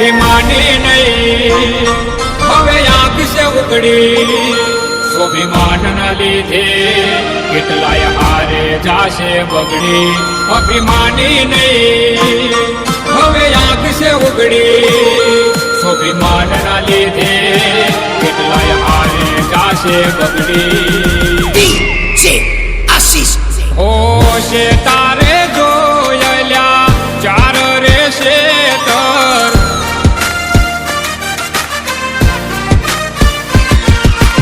અભિમાની નહીં હવે આંખ સે ઉકડી સ્વાભિમાન ના લીધે કેટલાય હારે જાશે બગડી અભિમાની નહીં હવે આંખ સે ઉકડી સ્વાભિમાન ના લીધે કેટલાય હારે જાશે બગડી હોશે તારે જોયલ્યા ચાર રે શેતર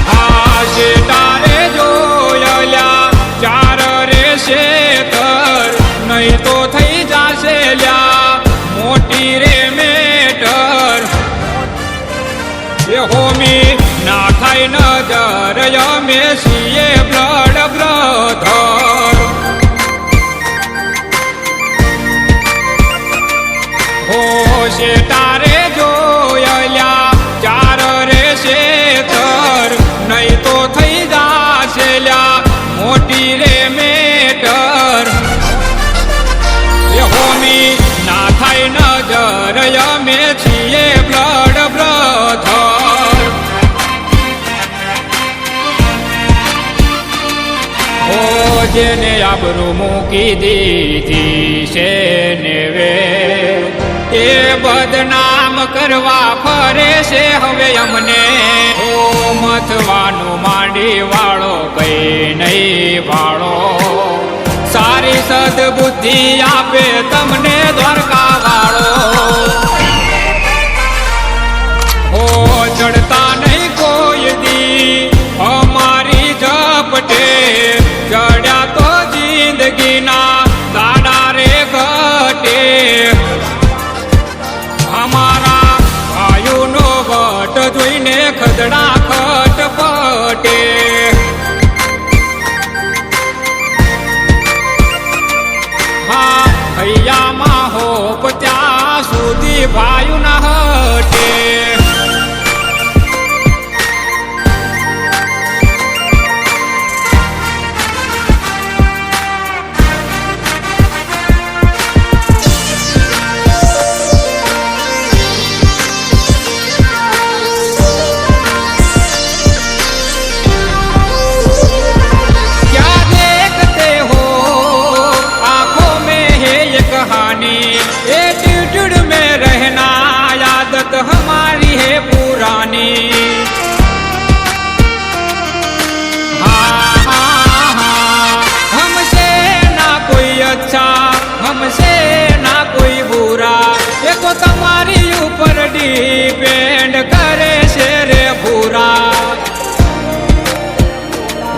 હાશે તારે જોયલ્યા ચાર રે શેતર નહીં તો થઈ જાશે લ્યા મોટી રે મેટર એ હોમી ના થાય નજર અમે છીએ બ્લડ બ્રધર હોશે તારે જોયલ્યા ચાર રે શેતર નહીં તો થઈ જાશે લ્યા મોટી રે મેટર એ હોમી ના થાય નજર અમે છીએ બ્લડ બ્રધર ઓ જેને આબરૂ મૂકી દીધી છે નેવે એ બદનામ કરવા ફરે છે હવે અમને ઓ મથવાનું માંડી વાળો કઈ નહીં વાળો સારી સદબુદ્ધિ આપે તમને દ્વારકા વાળો ઓ ચડતા નહીં કોઈ દી અમારી ઝપટે ચડ્યા તો જિંદગીના દાડા રે ઘટે અમારા ભાઈઓનો વટ જોઈને ખદડા ખટપટે હા હૈયામાં હોપ ત્યાં સુધી ભાઈઓ ના હટે हमारी है पुरानी हाँ हाँ हाँ हमसे ना कोई अच्छा हमसे ना कोई बुरा ये तो तुम्हारी ऊपर डिपेंड करे से रे बुरा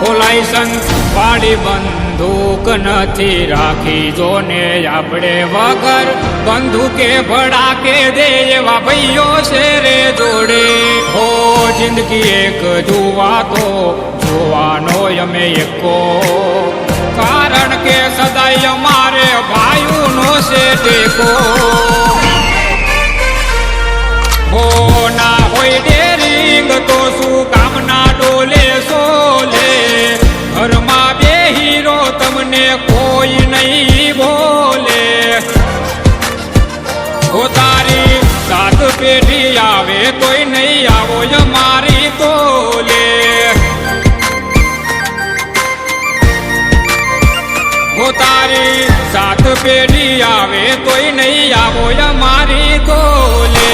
ओ लाइसेंस वाળી બંદૂક નથી રાખી જોને આપણે વગર બંદૂકે ભડાકે દે એવા ભાઈઓ છે રે જોડે હો જિંદગી એક જુવા તો જોવાનો અમે એકો કારણ કે સદાય અમારે ભાઈઓનો છે ટેકો હો ના હોય ડેરિંગ તો શું કામના ડોલે સોલે ઘરમાં બે હીરો તમને કોઈ નહીં બોલે હો તારી સાત પેઢી આવે તોય નહીં આવો અમારી તોલે હો તારી સાત પેઢી આવે તોય નહીં આવો અમારી તોલે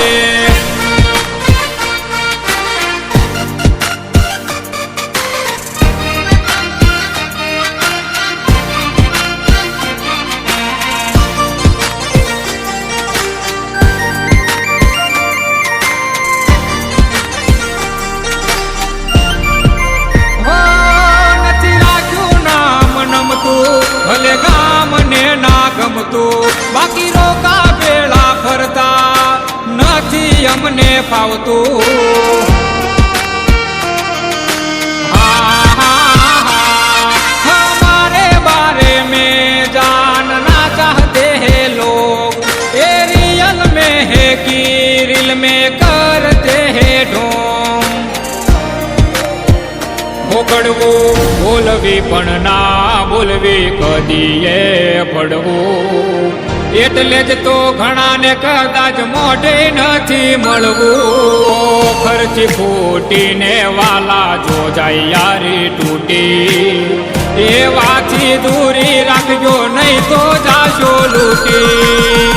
ભલે ગામ ને ના ગમતું બાકી રોકા પેલા ફરતા નથી અમને ફાવતું હા હા હા હમારે બારે में जानना चाहते हैं लोग ये रियल में है कि रील में करते हैं ढोंग ફોકડવું બોલવી પણ ના બોલવી કદીએ પડવું એટલે જ તો ઘણાને કદાચ મોઢે નથી મળવું ખર્ચી ફૂટીને વાલા જો જાય યારી તૂટી એવાથી દૂરી રાખજો નહીં તો જાશો લૂટી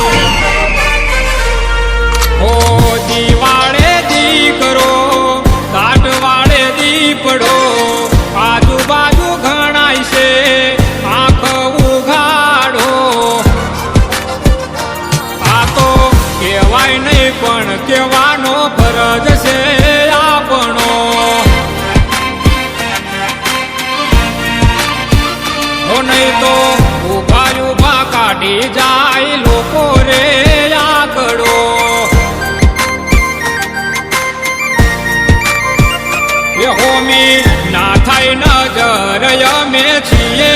ઓ દિવાળે દીકરો દાટ વાળે દીપડો આજુબાજુ ઘણાય છે આંખ ઉઘાડો આ તો કહેવાય નહીં પણ કહેવાનો ફરજ છે આપણો નહીં તો ઉભા ઉભા કાઢી જાય લોકો રે આકડો હોમી ના થાય નજર અમે છીએ